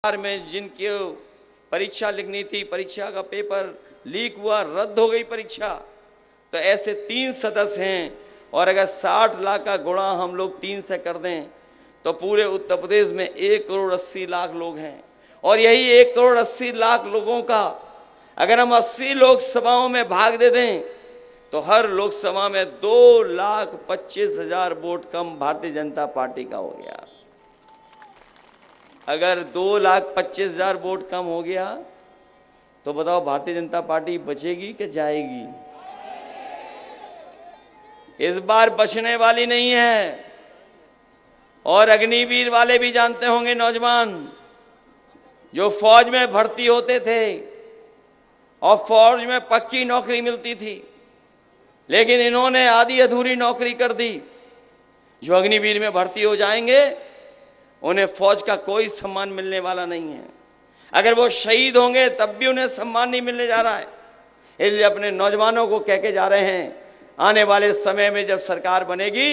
में जिनकी परीक्षा लिखनी थी, परीक्षा का पेपर लीक हुआ, रद्द हो गई परीक्षा, तो ऐसे 3 सदस्य हैं। और अगर 60 लाख का गुणा हम लोग 3 से कर दें तो पूरे उत्तर प्रदेश में 1 करोड़ 80 लाख लोग हैं। और यही 1 करोड़ 80 लाख लोगों का अगर हम 80 लोकसभाओं में भाग दे दें तो हर लोकसभा में 2,25,000 वोट कम भारतीय जनता पार्टी का हो गया। अगर 2,25,000 वोट कम हो गया तो बताओ भारतीय जनता पार्टी बचेगी कि जाएगी? इस बार बचने वाली नहीं है। और अग्निवीर वाले भी जानते होंगे, नौजवान जो फौज में भर्ती होते थे और फौज में पक्की नौकरी मिलती थी, लेकिन इन्होंने आधी अधूरी नौकरी कर दी। जो अग्निवीर में भर्ती हो जाएंगे उन्हें फौज का कोई सम्मान मिलने वाला नहीं है। अगर वो शहीद होंगे तब भी उन्हें सम्मान नहीं मिलने जा रहा है। इसलिए अपने नौजवानों को कह के जा रहे हैं, आने वाले समय में जब सरकार बनेगी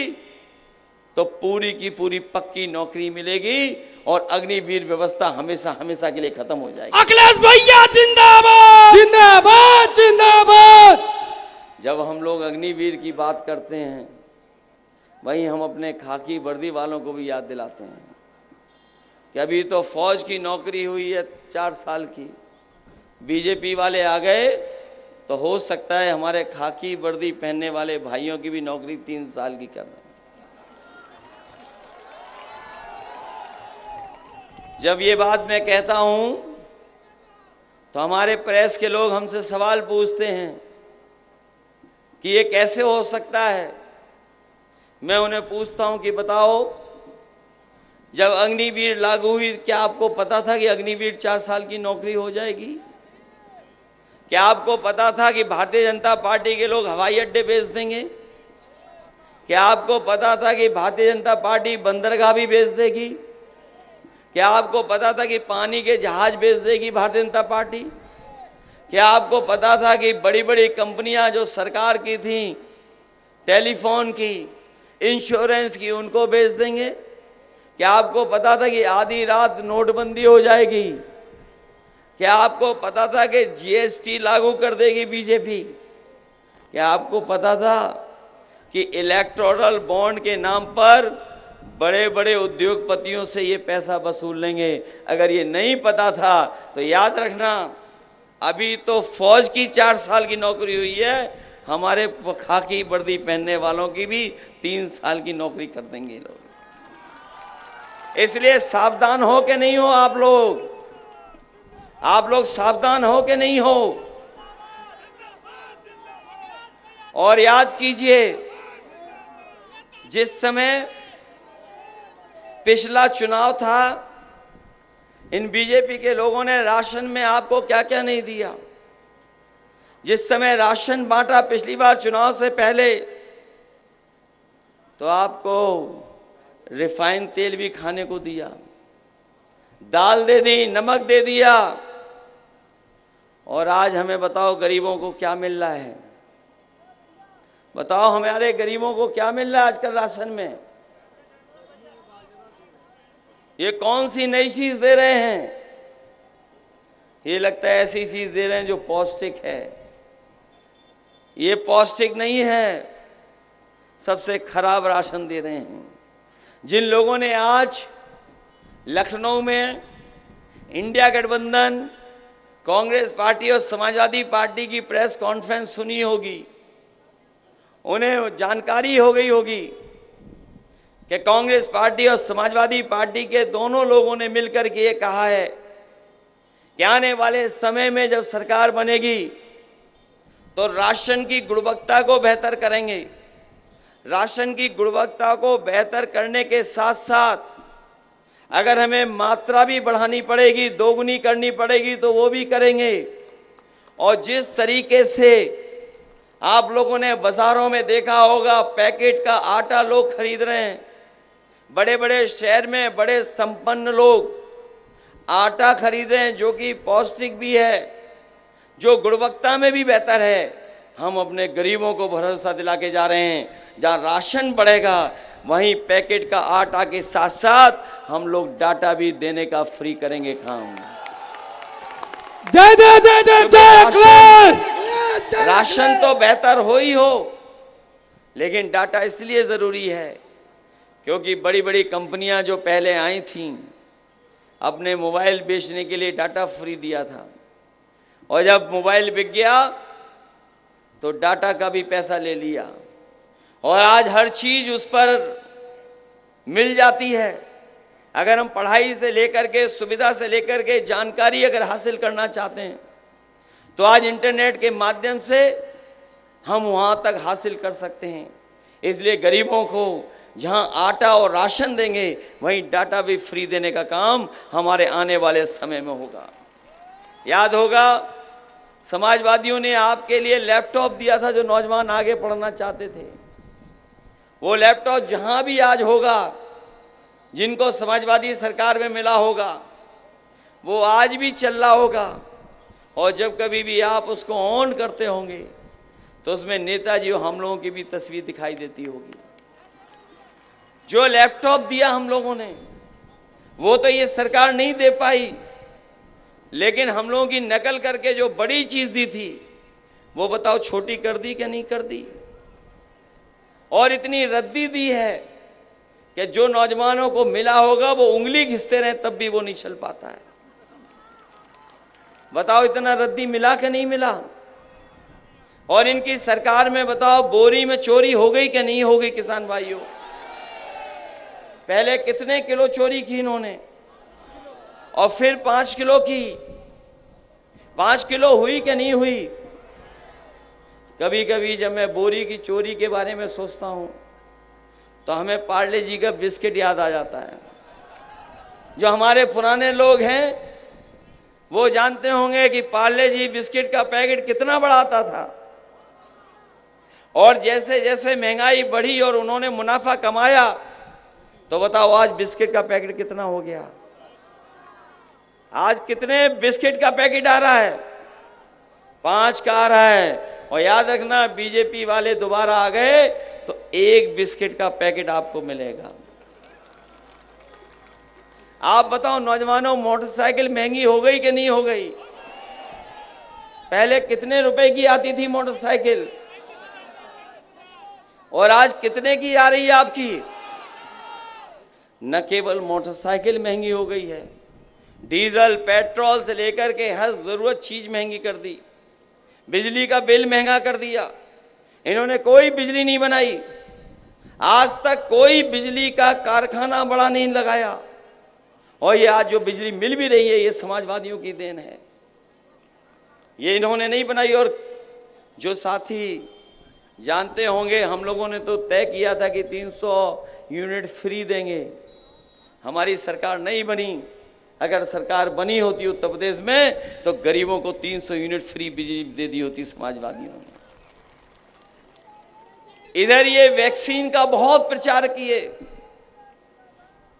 तो पूरी की पूरी पक्की नौकरी मिलेगी और अग्निवीर व्यवस्था हमेशा हमेशा के लिए खत्म हो जाएगी। अखिलेश भैया जिंदाबाद जिंदाबाद जिंदाबाद। जब हम लोग अग्निवीर की बात करते हैं वहीं हम अपने खाकी वर्दी वालों को भी याद दिलाते हैं कि अभी तो फौज की नौकरी हुई है 4 साल की, बीजेपी वाले आ गए तो हो सकता है हमारे खाकी वर्दी पहनने वाले भाइयों की भी नौकरी 3 साल की कर रहे हैं। जब ये बात मैं कहता हूं तो हमारे प्रेस के लोग हमसे सवाल पूछते हैं कि ये कैसे हो सकता है। मैं उन्हें पूछता हूं कि बताओ, जब अग्निवीर लागू हुई क्या आपको पता था कि अग्निवीर 4 साल की नौकरी हो जाएगी? क्या आपको पता था कि भारतीय जनता पार्टी के लोग हवाई अड्डे बेच देंगे? क्या आपको पता था कि भारतीय जनता पार्टी बंदरगाह भी बेच देगी? क्या आपको पता था कि पानी के जहाज बेच देगी भारतीय जनता पार्टी? क्या आपको पता था कि बड़ी बड़ी कंपनियां जो सरकार की थी, टेलीफोन की, इंश्योरेंस की, उनको बेच देंगे? क्या आपको पता था कि आधी रात नोटबंदी हो जाएगी? क्या आपको पता था कि जीएसटी लागू कर देगी बीजेपी? क्या आपको पता था कि इलेक्टोरल बॉन्ड के नाम पर बड़े बड़े उद्योगपतियों से ये पैसा वसूल लेंगे? अगर ये नहीं पता था तो याद रखना, अभी तो फौज की 4 साल की नौकरी हुई है, हमारे खाकी वर्दी पहनने वालों की भी 3 साल की नौकरी कर देंगे लोग। इसलिए सावधान हो के नहीं हो आप लोग सावधान हो के नहीं हो। और याद कीजिए, जिस समय पिछला चुनाव था, इन बीजेपी के लोगों ने राशन में आपको क्या क्या नहीं दिया। जिस समय राशन बांटा पिछली बार चुनाव से पहले, तो आपको रिफाइन तेल भी खाने को दिया, दाल दे दी, नमक दे दिया। और आज हमें बताओ गरीबों को क्या मिल रहा है? बताओ हमारे गरीबों को क्या मिल रहा है आजकल राशन में? ये कौन सी नई चीज दे रहे हैं? ये लगता है ऐसी चीज दे रहे हैं जो पौष्टिक है। ये पौष्टिक नहीं है, सबसे खराब राशन दे रहे हैं। जिन लोगों ने आज लखनऊ में इंडिया गठबंधन, कांग्रेस पार्टी और समाजवादी पार्टी की प्रेस कॉन्फ्रेंस सुनी होगी, उन्हें जानकारी हो गई होगी कि कांग्रेस पार्टी और समाजवादी पार्टी के दोनों लोगों ने मिलकर के ये कहा है कि आने वाले समय में जब सरकार बनेगी तो राशन की गुणवत्ता को बेहतर करेंगे। राशन की गुणवत्ता को बेहतर करने के साथ साथ अगर हमें मात्रा भी बढ़ानी पड़ेगी, दोगुनी करनी पड़ेगी, तो वो भी करेंगे। और जिस तरीके से आप लोगों ने बाजारों में देखा होगा, पैकेट का आटा लोग खरीद रहे हैं। बड़े बड़े शहर में बड़े संपन्न लोग आटा खरीद रहे हैं जो कि पौष्टिक भी है, जो गुणवत्ता में भी बेहतर है। हम अपने गरीबों को भरोसा दिला के जा रहे हैं, जहां राशन बढ़ेगा वहीं पैकेट का आटा के साथ साथ हम लोग डाटा भी देने का फ्री करेंगे काम। जय जय जय जय जय अखिलेश। राशन तो बेहतर हो ही हो, लेकिन डाटा इसलिए जरूरी है क्योंकि बड़ी बड़ी कंपनियां जो पहले आई थीं, अपने मोबाइल बेचने के लिए डाटा फ्री दिया था, और जब मोबाइल बिक गया तो डाटा का भी पैसा ले लिया, और आज हर चीज उस पर मिल जाती है। अगर हम पढ़ाई से लेकर के, सुविधा से लेकर के, जानकारी अगर हासिल करना चाहते हैं तो आज इंटरनेट के माध्यम से हम वहां तक हासिल कर सकते हैं। इसलिए गरीबों को जहां आटा और राशन देंगे, वहीं डाटा भी फ्री देने का काम हमारे आने वाले समय में होगा। याद होगा, समाजवादियों ने आपके लिए लैपटॉप दिया था जो नौजवान आगे पढ़ना चाहते थे। वो लैपटॉप जहां भी आज होगा, जिनको समाजवादी सरकार में मिला होगा, वो आज भी चल रहा होगा, और जब कभी भी आप उसको ऑन करते होंगे तो उसमें नेताजी और हम लोगों की भी तस्वीर दिखाई देती होगी। जो लैपटॉप दिया हम लोगों ने, वो तो ये सरकार नहीं दे पाई, लेकिन हम लोगों की नकल करके जो बड़ी चीज दी थी, वो बताओ छोटी कर दी क्या नहीं कर दी। और इतनी रद्दी दी है कि जो नौजवानों को मिला होगा वो उंगली घिसते रहे तब भी वो नहीं चल पाता है। बताओ इतना रद्दी मिला कि नहीं मिला। और इनकी सरकार में बताओ बोरी में चोरी हो गई कि नहीं हो गई। किसान भाइयों, पहले कितने किलो चोरी की इन्होंने, और फिर 5 किलो की। 5 किलो हुई कि नहीं हुई। कभी कभी जब मैं बोरी की चोरी के बारे में सोचता हूं तो हमें पार्ले जी का बिस्किट याद आ जाता है। जो हमारे पुराने लोग हैं वो जानते होंगे कि पार्ले जी बिस्किट का पैकेट कितना बड़ा आता था, और जैसे जैसे महंगाई बढ़ी और उन्होंने मुनाफा कमाया, तो बताओ आज बिस्किट का पैकेट कितना हो गया। आज कितने बिस्किट का पैकेट आ रहा है? 5 का आ रहा है। और याद रखना, बीजेपी वाले दोबारा आ गए तो 1 बिस्किट का पैकेट आपको मिलेगा। आप बताओ नौजवानों, मोटरसाइकिल महंगी हो गई कि नहीं हो गई। पहले कितने रुपए की आती थी मोटरसाइकिल, और आज कितने की आ रही है आपकी। न केवल मोटरसाइकिल महंगी हो गई है, डीजल पेट्रोल से लेकर के हर जरूरत चीज महंगी कर दी। बिजली का बिल महंगा कर दिया। इन्होंने कोई बिजली नहीं बनाई, आज तक कोई बिजली का कारखाना बड़ा नहीं लगाया, और ये आज जो बिजली मिल भी रही है ये समाजवादियों की देन है। ये इन्होंने नहीं बनाई। और जो साथी जानते होंगे, हम लोगों ने तो तय किया था कि 300 यूनिट फ्री देंगे। हमारी सरकार नहीं बनी। अगर सरकार बनी होती उत्तर प्रदेश में तो गरीबों को 300 यूनिट फ्री बिजली दे दी होती समाजवादियों ने। इधर ये वैक्सीन का बहुत प्रचार किए।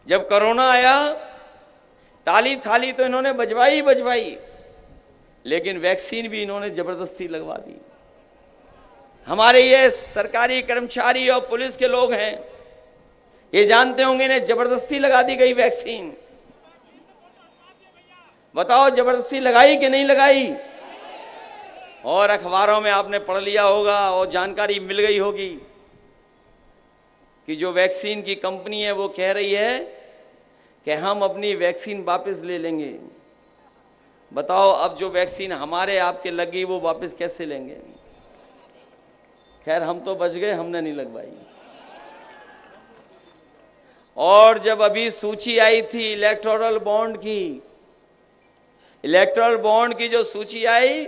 जब कोरोना आया, ताली थाली तो इन्होंने बजवाई बजवाई, लेकिन वैक्सीन भी इन्होंने जबरदस्ती लगवा दी। हमारे ये सरकारी कर्मचारी और पुलिस के लोग हैं, ये जानते होंगे इन्हें जबरदस्ती लगा दी गई वैक्सीन। बताओ जबरदस्ती लगाई कि नहीं लगाई। और अखबारों में आपने पढ़ लिया होगा और जानकारी मिल गई होगी कि जो वैक्सीन की कंपनी है वो कह रही है कि हम अपनी वैक्सीन वापस ले लेंगे। बताओ अब जो वैक्सीन हमारे आपके लगी वो वापस कैसे लेंगे। खैर हम तो बच गए, हमने नहीं लगवाई। और जब अभी सूची आई थी इलेक्टोरल बॉन्ड की जो सूची आई,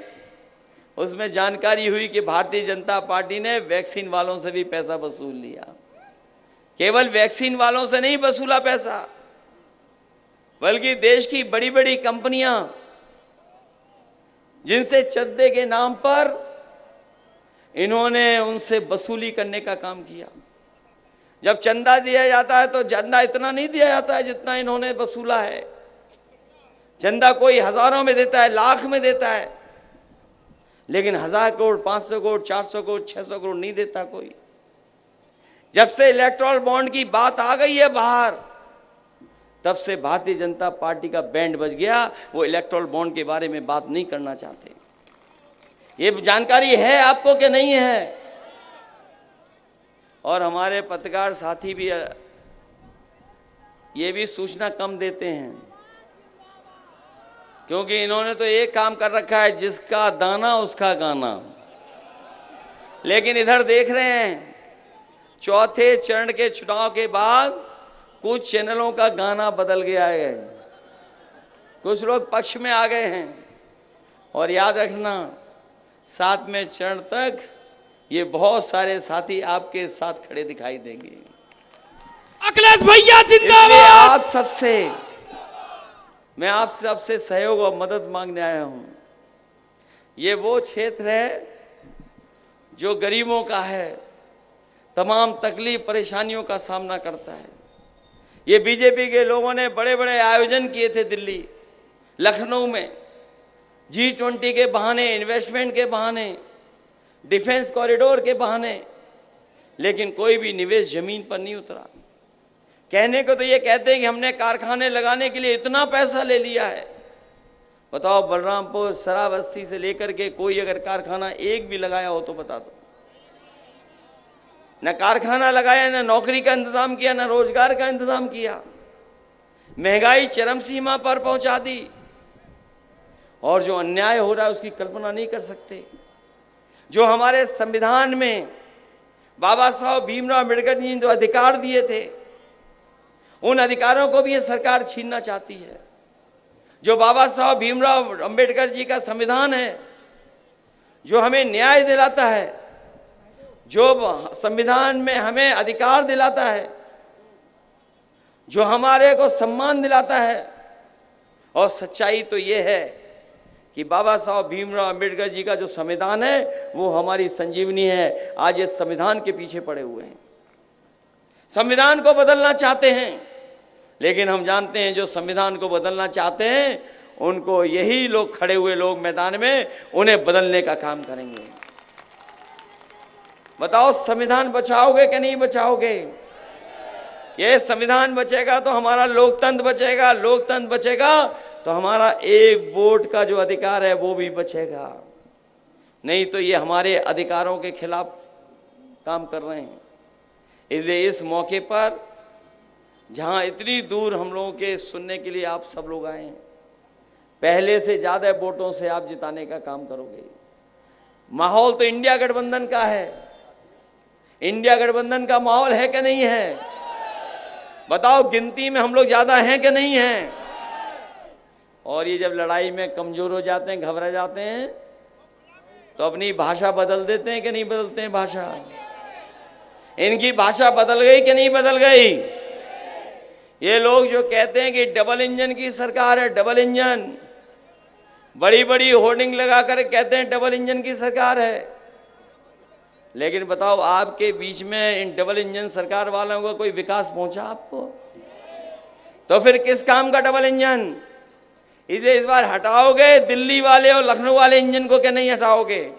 उसमें जानकारी हुई कि भारतीय जनता पार्टी ने वैक्सीन वालों से भी पैसा वसूल लिया। केवल वैक्सीन वालों से नहीं वसूला पैसा, बल्कि देश की बड़ी बड़ी कंपनियां जिनसे चंदे के नाम पर इन्होंने उनसे वसूली करने का काम किया। जब चंदा दिया जाता है तो चंदा इतना नहीं दिया जाता है जितना इन्होंने वसूला है। चंदा कोई हजारों में देता है, लाख में देता है, लेकिन 1000 करोड़, 500 करोड़, 400 करोड़, 600 करोड़ नहीं देता कोई। जब से इलेक्टोरल बॉन्ड की बात आ गई है बाहर, तब से भारतीय जनता पार्टी का बैंड बज गया। वो इलेक्टोरल बॉन्ड के बारे में बात नहीं करना चाहते। ये जानकारी है आपको कि नहीं है? और हमारे पत्रकार साथी भी ये भी सूचना कम देते हैं, क्योंकि इन्होंने तो एक काम कर रखा है, जिसका दाना उसका गाना। लेकिन इधर देख रहे हैं, चौथे चरण के चुनाव के बाद कुछ चैनलों का गाना बदल गया है, कुछ लोग पक्ष में आ गए हैं। और याद रखना, 7वें चरण तक ये बहुत सारे साथी आपके साथ खड़े दिखाई देंगे। अखिलेश भैया इसलिए जिंदाबाद। मैं आप सबसे सहयोग और मदद मांगने आया हूं। ये वो क्षेत्र है जो गरीबों का है, तमाम तकलीफ परेशानियों का सामना करता है। ये बीजेपी के लोगों ने बड़े बड़े आयोजन किए थे दिल्ली, लखनऊ में, G20 के बहाने, इन्वेस्टमेंट के बहाने, डिफेंस कॉरिडोर के बहाने, लेकिन कोई भी निवेश जमीन पर नहीं उतरा। कहने को तो ये कहते हैं कि हमने कारखाने लगाने के लिए इतना पैसा ले लिया है। बताओ, बलरामपुर, श्रावस्ती से लेकर के कोई अगर कारखाना एक भी लगाया हो तो बता दो। न कारखाना लगाया, न नौकरी का इंतजाम किया, न रोजगार का इंतजाम किया। महंगाई चरम सीमा पर पहुंचा दी। और जो अन्याय हो रहा है उसकी कल्पना नहीं कर सकते। जो हमारे संविधान में बाबा साहब भीमराव अम्बेडकर जी ने जो अधिकार दिए थे, उन अधिकारों को भी ये सरकार छीनना चाहती है। जो बाबा साहब भीमराव अम्बेडकर जी का संविधान है, जो हमें न्याय दिलाता है, जो संविधान में हमें अधिकार दिलाता है, जो हमारे को सम्मान दिलाता है। और सच्चाई तो ये है कि बाबा साहब भीमराव अम्बेडकर जी का जो संविधान है वो हमारी संजीवनी है। आज ये संविधान के पीछे पड़े हुए हैं, संविधान को बदलना चाहते हैं। लेकिन हम जानते हैं जो संविधान को बदलना चाहते हैं, उनको यही लोग, खड़े हुए लोग मैदान में, उन्हें बदलने का काम करेंगे। बताओ, संविधान बचाओगे कि नहीं बचाओगे? ये संविधान बचेगा तो हमारा लोकतंत्र बचेगा, लोकतंत्र बचेगा तो हमारा एक वोट का जो अधिकार है वो भी बचेगा। नहीं तो ये हमारे अधिकारों के खिलाफ काम कर रहे हैं। इसलिए इस मौके पर, जहां इतनी दूर हम लोगों के सुनने के लिए आप सब लोग आए हैं, पहले से ज्यादा वोटों से आप जिताने का काम करोगे। माहौल तो इंडिया गठबंधन का है। इंडिया गठबंधन का माहौल है कि नहीं है? बताओ, गिनती में हम लोग ज्यादा हैं कि नहीं हैं? और ये जब लड़ाई में कमजोर हो जाते हैं, घबरा जाते हैं, तो अपनी भाषा बदल देते हैं कि नहीं बदलते हैं भाषा? इनकी भाषा बदल गई कि नहीं बदल गई? ये लोग जो कहते हैं कि डबल इंजन की सरकार है, डबल इंजन, बड़ी बड़ी होर्डिंग लगाकर कहते हैं डबल इंजन की सरकार है। लेकिन बताओ, आपके बीच में इन डबल इंजन सरकार वालों का कोई विकास पहुंचा आपको? तो फिर किस काम का डबल इंजन? इसे इस बार हटाओगे दिल्ली वाले और लखनऊ वाले इंजन को, क्या नहीं हटाओगे?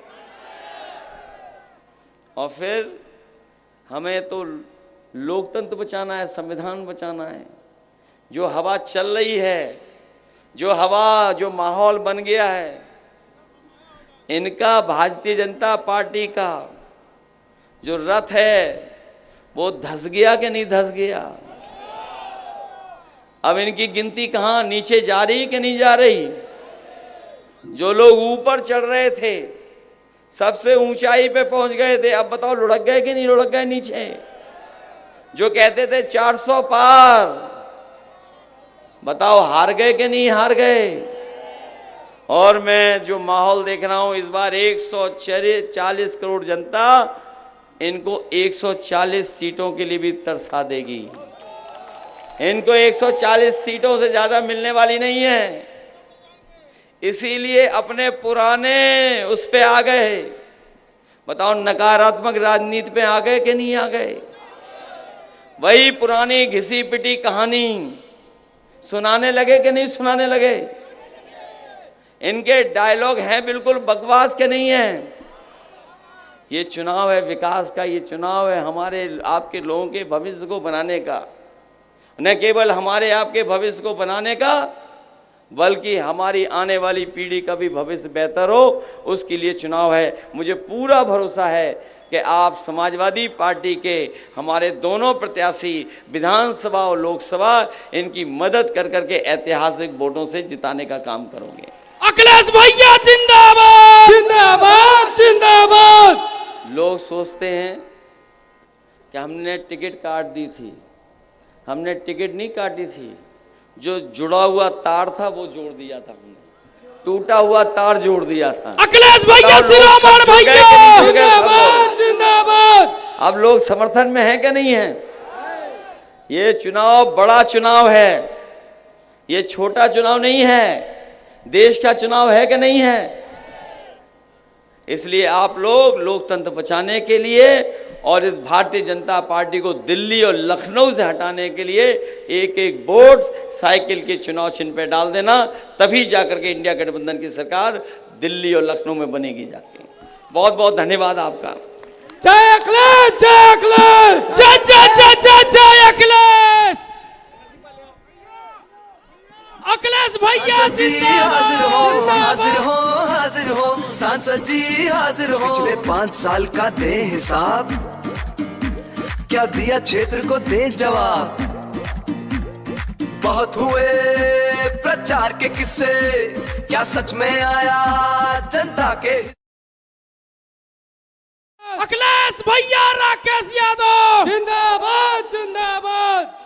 और फिर हमें तो लोकतंत्र बचाना है, संविधान बचाना है। जो हवा चल रही है, जो माहौल बन गया है, इनका, भारतीय जनता पार्टी का जो रथ है वो धस गया कि नहीं धस गया? अब इनकी गिनती कहां, नीचे जा रही कि नहीं जा रही? जो लोग ऊपर चढ़ रहे थे, सबसे ऊंचाई पे पहुंच गए थे, अब बताओ लुढ़क गए कि नहीं लुढ़क गए नीचे? जो कहते थे 400 पार, बताओ हार गए कि नहीं हार गए? और मैं जो माहौल देख रहा हूं, इस बार 140 करोड़ जनता इनको 140 सीटों के लिए भी तरसा देगी। इनको 140 सीटों से ज्यादा मिलने वाली नहीं है। इसीलिए अपने पुराने उस पे आ गए। बताओ, नकारात्मक राजनीति पे आ गए कि नहीं आ गए? वही पुरानी घिसी पिटी कहानी सुनाने लगे कि नहीं सुनाने लगे? इनके डायलॉग हैं बिल्कुल बकवास के नहीं है। ये चुनाव है विकास का, ये चुनाव है हमारे आपके लोगों के भविष्य को बनाने का। न केवल हमारे आपके भविष्य को बनाने का, बल्कि हमारी आने वाली पीढ़ी का भी भविष्य बेहतर हो, उसके लिए चुनाव है। मुझे पूरा भरोसा है कि आप समाजवादी पार्टी के हमारे दोनों प्रत्याशी विधानसभा और लोकसभा इनकी मदद कर करके ऐतिहासिक वोटों से जिताने का काम करोगे। अखिलेश भैया जिंदाबाद जिंदाबाद जिंदाबाद। लोग सोचते हैं कि हमने टिकट काट दी थी। हमने टिकट नहीं काटी थी, जो जुड़ा हुआ तार था वो जोड़ दिया था हमने, टूटा हुआ तार जोड़ दिया था। अखिलेश भैया शिरोमणि भैया जिंदाबाद जिंदाबाद। अब लोग समर्थन में हैं कि नहीं हैं? ये चुनाव बड़ा चुनाव है, ये छोटा चुनाव नहीं है, देश का चुनाव है कि नहीं है? इसलिए आप लोग लोकतंत्र बचाने के लिए और इस भारतीय जनता पार्टी को दिल्ली और लखनऊ से हटाने के लिए एक एक वोट साइकिल के चुनाव चिन्ह पे डाल देना, तभी जाकर के इंडिया गठबंधन की सरकार दिल्ली और लखनऊ में बनेगी जाके। बहुत बहुत धन्यवाद आपका। जय अखिलेश जय अखिलेश जय जय जय जय जय अखिलेश। अखिलेश भैया हाजिर हो हाजिर हो हाजिर हो सांसद जी हाजिर हो। पिछले 5 साल का दे हिसाब, क्या दिया क्षेत्र को दे जवाब। बहुत हुए प्रचार के किस्से, क्या सच में आया जनता के। अखिलेश भैया राकेश यादव जिंदाबाद जिंदाबाद।